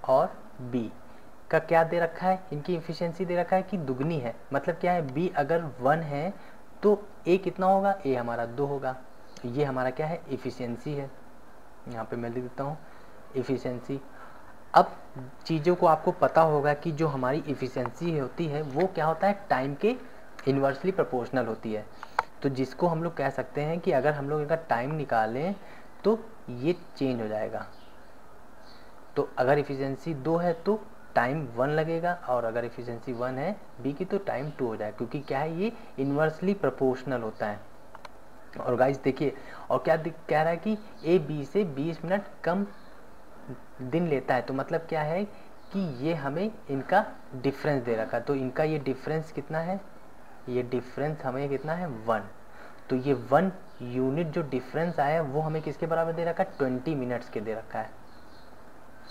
और बी का क्या दे रखा है, इनकी इफिशियंसी दे रखा है कि दुगनी है। मतलब क्या है, बी अगर 1 है तो ए कितना होगा, ए हमारा 2 होगा। ये हमारा क्या है, इफिशियंसी है। यहाँ पे मैं लिख देता हूँ इफिशियंसी। अब चीज़ों को आपको पता होगा कि जो हमारी इफिशियंसी होती है वो क्या होता है, टाइम के इन्वर्सली प्रोपोर्शनल होती है। तो जिसको हम लोग कह सकते हैं कि अगर हम लोग इनका टाइम निकालें तो ये चेंज हो जाएगा। तो अगर इफिशियंसी 2 है तो टाइम 1 लगेगा, और अगर इफिशियंसी 1 है बी की तो टाइम 2 हो जाएगा, क्योंकि क्या है ये इन्वर्सली प्रोपोर्शनल होता है। और गाइस देखिए, और क्या कह रहा है कि ए बी से 20 मिनट कम दिन लेता है। तो मतलब क्या है कि ये हमें इनका डिफरेंस दे रखा है। तो इनका ये डिफरेंस कितना है, ये डिफरेंस हमें कितना है, 1। तो ये 1 यूनिट जो डिफरेंस आया है वो हमें किसके बराबर दे रखा है, 20 मिनट्स के दे रखा है।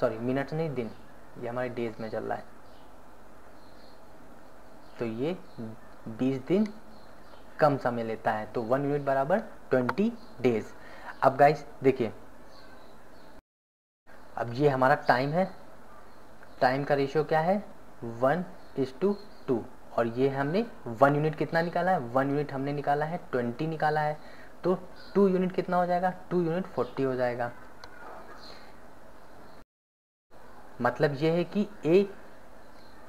सॉरी मिनट्स नहीं, दिन, ये हमारे डेज में चल रहा है। तो ये 20 दिन कम समय लेता है। तो 1 यूनिट बराबर 20 डेज। अब गाइस देखिए, अब ये हमारा टाइम है, टाइम का रेशियो क्या है 1:2, और ये हमने 1 यूनिट कितना निकाला है, 1 यूनिट हमने निकाला है 20 निकाला है, तो 2 यूनिट कितना हो जाएगा, 2 यूनिट 40 हो जाएगा। मतलब ये है कि ए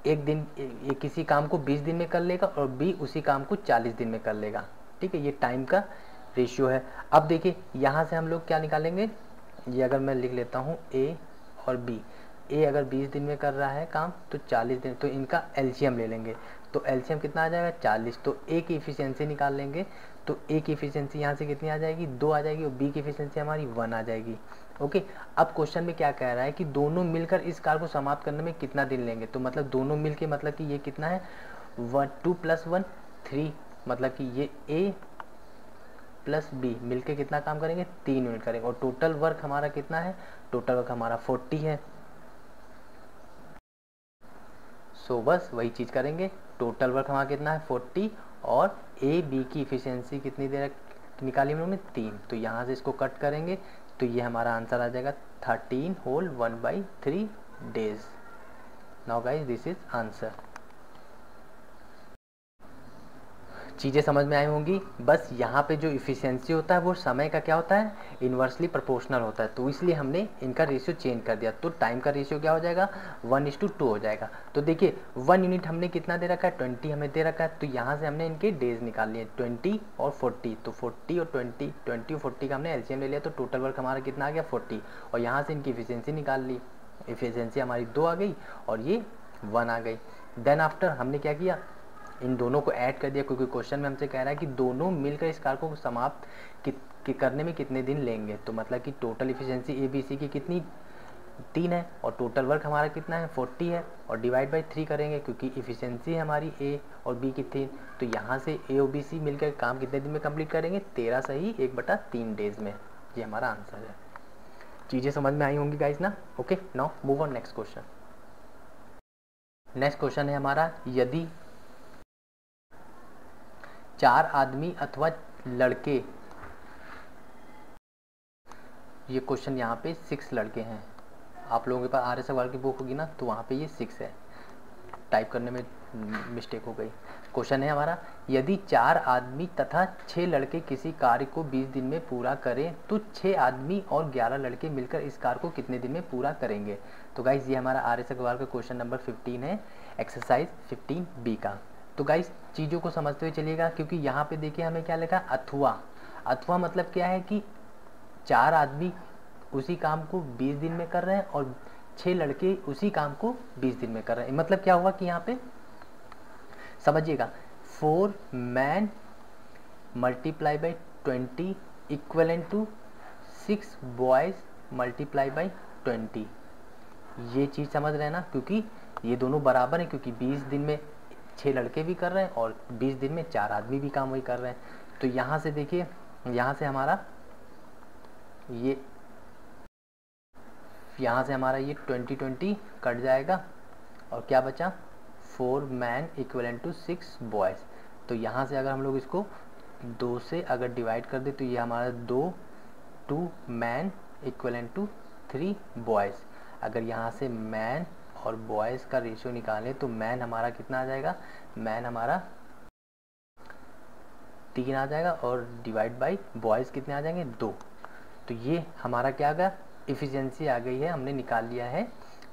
एक दिन ये किसी काम को 20 दिन में कर लेगा और बी उसी काम को 40 दिन में कर लेगा। ठीक है, ये टाइम का रेशियो है। अब देखिए यहाँ से हम लोग क्या निकालेंगे, ये अगर मैं लिख लेता हूँ ए और बी, ए अगर 20 दिन में कर रहा है काम तो 40 दिन, तो इनका एलसीएम ले लेंगे, तो एलसीएम कितना आ जाएगा 40, तो ए की इफिशियंसी निकाल लेंगे, तो ए की इफिशियंसी यहाँ से कितनी आ जाएगी 2 आ जाएगी, और बी की इफिशियंसी हमारी 1 आ जाएगी। ओके, अब क्वेश्चन में क्या कह रहा है कि दोनों मिलकर इस कार्य को समाप्त करने में कितना दिन लेंगे, तो मतलब दोनों मिलके मतलब कि ये कितना है 2 + 1 3, मतलब कि ये ए प्लस बी मिलके कितना काम करेंगे 3 यूनिट करेंगे, और टोटल वर्क हमारा कितना है, टोटल वर्क हमारा 40 है। सो बस वही चीज़ करेंगे, टोटल वर्क हमारा कितना है 40, और ए बी की इफिशियंसी कितनी देर निकाली हम लोगों ने 3, तो यहाँ से इसको कट करेंगे तो ये हमारा आंसर आ जाएगा 13 whole 1/3 days. Now guys this is answer. चीज़ें समझ में आई होंगी। बस यहाँ पे जो इफ़िशियंसी होता है वो समय का क्या होता है, इन्वर्सली प्रोपोर्शनल होता है, तो इसलिए हमने इनका रेशियो चेंज कर दिया, तो टाइम का रेशियो क्या हो जाएगा 1:2 हो जाएगा। तो देखिए 1 यूनिट हमने कितना दे रखा है 20 हमें दे रखा है, तो यहाँ से हमने इनके डेज निकाल लिए 20 और 40, तो 40 और 20 और 40 का हमने एलसीएम ले लिया, तो टोटल वर्क हमारा कितना आ गया 40, और यहाँ से इनकी इफिशियंसी निकाल ली, इफिशियंसी हमारी 2 आ गई और ये 1 आ गई। देन आफ्टर हमने क्या किया, इन दोनों को ऐड कर दिया, क्योंकि क्वेश्चन में हमसे कह रहा है कि दोनों मिलकर इस कार्य को समाप्त करने में कितने दिन लेंगे, तो मतलब कि total efficiency A B C की कितनी 3 है, और टोटल वर्क हमारा कितना है 40 है, और डिवाइड बाई 3 करेंगे क्योंकि इफिशियंसी हमारी ए और बी की 3, तो यहाँ से ए और बी सी मिलकर काम कितने दिन में कंप्लीट करेंगे 13 सही 1/3 डेज में। ये हमारा आंसर है। चीज़ें समझ में आई होंगी गाइज ना। Okay, now move on next question. Next question है हमारा, यदि 4 आदमी अथवा लड़के, ये क्वेश्चन यहाँ पे 6 लड़के हैं, आप लोगों के पास आर्य सवाल की बुक होगी ना, तो वहाँ पे ये 6 है, टाइप करने में मिस्टेक हो गई। क्वेश्चन है हमारा, यदि 4 आदमी तथा 6 लड़के किसी कार्य को 20 दिन में पूरा करें तो 6 आदमी और 11 लड़के मिलकर इस कार्य को कितने दिन में पूरा करेंगे। तो गाइज ये हमारा आर्य सवाल का क्वेश्चन नंबर 15 है, एक्सरसाइज 15B का। तो गाइस चीज़ों को समझते हुए चलिएगा, क्योंकि यहाँ पे देखिए हमें क्या लिखा है अथवा, अथवा मतलब क्या है कि 4 आदमी उसी काम को 20 दिन में कर रहे हैं और 6 लड़के उसी काम को 20 दिन में कर रहे हैं। मतलब क्या हुआ कि यहाँ पे समझिएगा 4 man multiply by 20 equivalent to 6 boys multiply by 20। ये चीज़ समझ रहे हैं ना, क्योंकि ये दोनों बराबर हैं, क्योंकि 20 दिन में 6 लड़के भी कर रहे हैं और 20 दिन में 4 आदमी भी काम वही कर रहे हैं। तो यहाँ से देखिए, यहाँ से हमारा ये 20 कट जाएगा और क्या बचा 4 मैन इक्वलेंट टू 6 बॉयज़। तो यहाँ से अगर हम लोग इसको 2 से अगर डिवाइड कर दे तो ये हमारा 2 मैन इक्वलेंट टू 3 बॉयज़। अगर यहाँ से मैन और बॉयज़ का रेशियो निकालें तो मैन हमारा कितना आ जाएगा, मैन हमारा 3 आ जाएगा और डिवाइड बाई बॉयज़ कितने आ जाएंगे 2। तो ये हमारा क्या आ गया, इफ़िशियंसी आ गई है, हमने निकाल लिया है।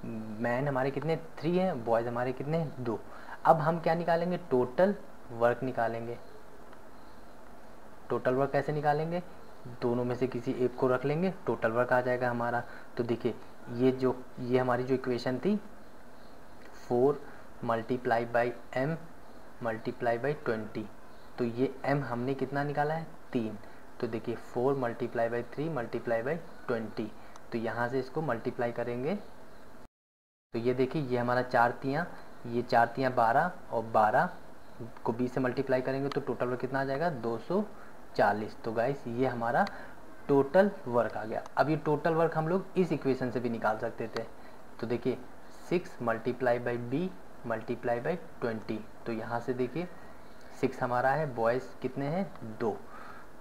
मैन हमारे कितने 3 हैं, बॉयज़ हमारे कितने 2। अब हम क्या निकालेंगे, टोटल वर्क निकालेंगे। टोटल वर्क कैसे निकालेंगे, दोनों में से किसी एक को रख लेंगे, टोटल वर्क आ जाएगा हमारा। तो देखिए ये हमारी जो इक्वेशन थी 4 multiply by m multiply by 20, तो ये m हमने कितना निकाला है 3। तो देखिए 4 मल्टीप्लाई बाई 3 मल्टीप्लाई बाई 20, तो यहाँ से इसको मल्टीप्लाई करेंगे तो ये देखिए ये हमारा 4 तियाँ, ये 4 तियाँ 12 और 12 को 20 से मल्टीप्लाई करेंगे तो टोटल वर्क कितना आ जाएगा 240। तो गाइस ये हमारा टोटल वर्क आ गया। अब ये टोटल वर्क हम लोग इस इक्वेशन से भी निकाल सकते थे। तो देखिए 6 multiply by b multiply by 20, तो यहाँ से देखिए 6 हमारा है, बॉयज़ कितने हैं 2,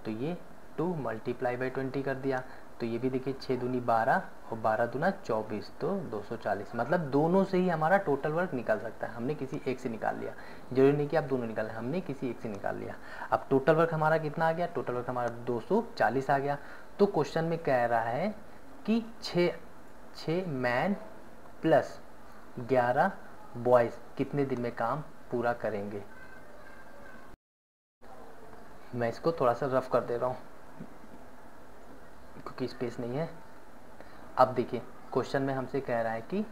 तो ये 2 मल्टीप्लाई बाई 20 कर दिया, तो ये भी देखिए 6 दूनी 12 और 12 दूना 24, तो 240। मतलब दोनों से ही हमारा टोटल वर्क निकल सकता है। हमने किसी एक से निकाल लिया, जरूरी नहीं कि आप दोनों निकालें, हमने किसी एक से निकाल लिया। अब टोटल वर्क हमारा कितना आ गया, टोटल वर्क हमारा 240 आ गया। तो क्वेश्चन में कह रहा है कि 6 मैन प्लस 11 बॉयज़ कितने दिन में काम पूरा करेंगे। मैं इसको थोड़ा सा रफ कर दे रहा हूँ क्योंकि स्पेस नहीं है। अब देखिए क्वेश्चन में हमसे कह रहा है कि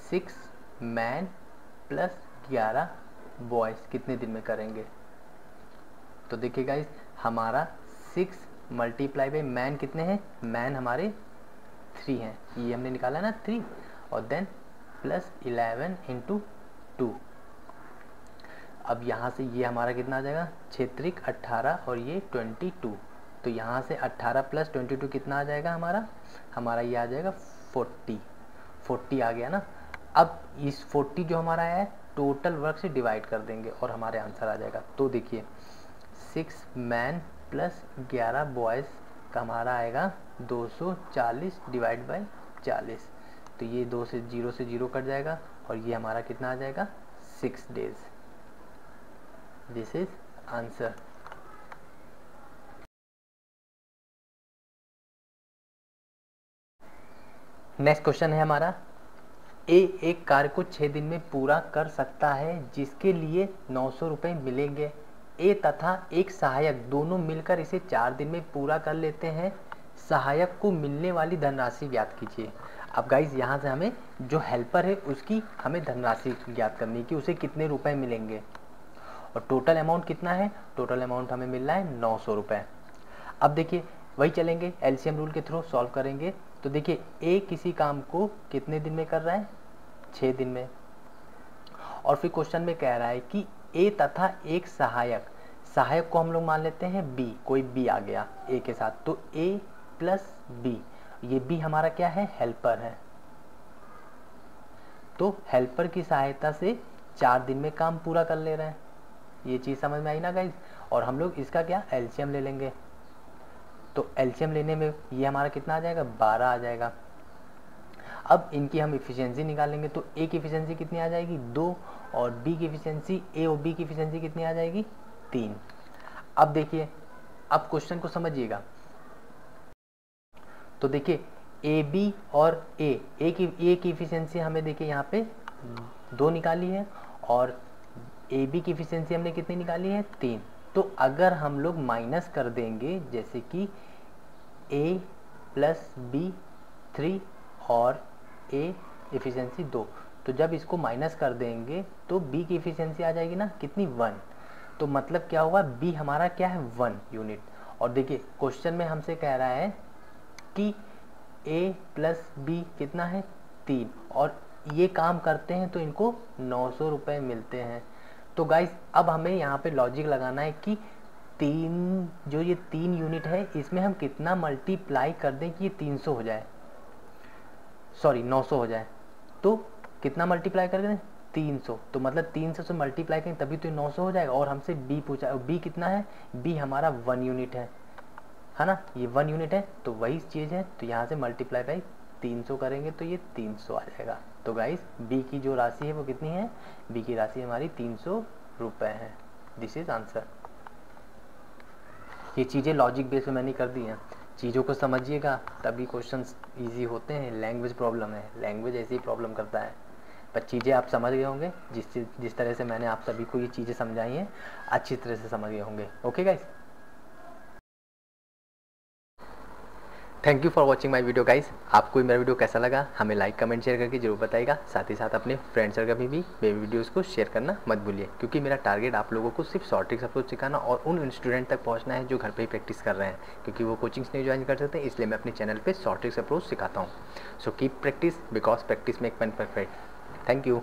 6 मैन प्लस 11 बॉयज़ कितने दिन में करेंगे। तो देखिए गाइस, हमारा 6 मल्टीप्लाई बाई मैन कितने हैं, मैन हमारे 3 हैं, ये हमने निकाला ना 3, और देन प्लस 11 इंटू 2। अब यहाँ से ये हमारा कितना आ जाएगा, 6 त्रिक 18 और ये 22। तो यहाँ से 18 प्लस 22 कितना आ जाएगा हमारा ये आ जाएगा 40 आ गया ना। अब इस 40 जो हमारा है टोटल वर्क से डिवाइड कर देंगे और हमारे आंसर आ जाएगा। तो देखिए 6 मैन प्लस 11 बॉयज़ का हमारा आएगा 240 डिवाइड बाई 40। तो ये 2 से 0 कट जाएगा और ये हमारा कितना आ जाएगा 6 days. This is answer. Next question है हमारा, ए एक कार्य को 6 दिन में पूरा कर सकता है जिसके लिए 900 रुपये मिलेंगे। ए तथा एक सहायक दोनों मिलकर इसे 4 दिन में पूरा कर लेते हैं। सहायक को मिलने वाली धनराशि ज्ञात कीजिए। अब गाइज यहाँ से हमें जो हेल्पर है उसकी हमें धनराशि ज्ञात करनी है कि उसे कितने रुपए मिलेंगे और टोटल अमाउंट कितना है, टोटल अमाउंट हमें मिल रहा है 900 रुपये। अब देखिए वही चलेंगे, एलसीएम रूल के थ्रू सॉल्व करेंगे। तो देखिए ए किसी काम को कितने दिन में कर रहा है, 6 दिन में। और फिर क्वेश्चन में कह रहा है कि ए तथा एक सहायक को हम लोग मान लेते हैं बी, कोई बी आ गया ए के साथ, तो ए प्लस बी, ये बी हमारा क्या है, हेल्पर है। तो हेल्पर की सहायता से 4 दिन में काम पूरा कर ले रहे हैं। ये चीज़ समझ में आई ना गाइज। और हम लोग इसका क्या एलसीएम ले लेंगे। तो एलसीएम लेने में ये हमारा कितना आ जाएगा, 12 आ जाएगा। अब इनकी हम इफिशिएंसी निकालेंगे तो ए की इफिशिएंसी कितनी आ जाएगी, 2, और बी की इफिशिएंसी, ए और बी की इफिशिएंसी कितनी आ जाएगी, 3। अब देखिए, अब क्वेश्चन को समझिएगा। तो देखिए ए बी और ए की इफिशिएंसी हमें देखिए यहाँ पे 2 निकाली है और ए बी की इफिशिएंसी हमने कितनी निकाली है, 3। तो अगर हम लोग माइनस कर देंगे, जैसे कि ए प्लस बी 3 और ए इफिशिएंसी 2, तो जब इसको माइनस कर देंगे तो बी की इफिशिएंसी आ जाएगी ना कितनी, 1। तो मतलब क्या हुआ, बी हमारा क्या है, 1 यूनिट। और देखिए क्वेश्चन में हमसे कह रहा है कि ए प्लस बी कितना है, 3, और ये काम करते हैं तो इनको 900 रुपये मिलते हैं। तो गाइस अब हमें यहाँ पे लॉजिक लगाना है कि 3 यूनिट है इसमें हम कितना मल्टीप्लाई कर दें कि ये 300 हो जाए, सॉरी 900 हो जाए। तो कितना मल्टीप्लाई कर दें, 300। तो मतलब 300 से मल्टीप्लाई करें तभी तो ये 900 हो जाएगा। और हमसे बी पूछा, बी कितना है, बी हमारा 1 यूनिट है ना, ये 1 यूनिट है, तो वही चीज़ है। तो यहाँ से मल्टीप्लाई बाई 300 करेंगे तो ये 300 आ जाएगा। तो गाइस बी की जो राशि है वो कितनी है, बी की राशि हमारी 300 रुपये है। This is answer. ये चीज़ें लॉजिक बेस पे मैंने कर दी हैं, चीज़ों को समझिएगा तभी क्वेश्चंस इजी होते हैं। लैंग्वेज प्रॉब्लम है, लैंग्वेज ऐसे ही प्रॉब्लम करता है, पर चीज़ें आप समझ गए होंगे। जिस तरह से मैंने आप सभी को ये चीज़ें समझाई हैं अच्छी तरह से समझ गए होंगे। Okay guys, thank you for watching my video guys. आपको मेरा वीडियो कैसा लगा हमें लाइक कमेंट शेयर करके जरूर बताइएगा। साथ ही साथ अपने फ्रेंड सर्कल में भी मेरे वीडियोस को शेयर करना मत भूलिए, क्योंकि मेरा टारगेट आप लोगों को सिर्फ शॉर्ट ट्रिक्स अप्रोच सिखाना और उन स्टूडेंट तक पहुंचना है जो घर पे ही प्रैक्टिस कर रहे हैं, क्योंकि वो कोचिंग्स नहीं ज्वाइन कर सकते। इसलिए मैं अपने चैनल पर शॉर्ट ट्रिक्स अप्रोच सिखाता हूँ। So keep practice because practice make man perfect. Thank you.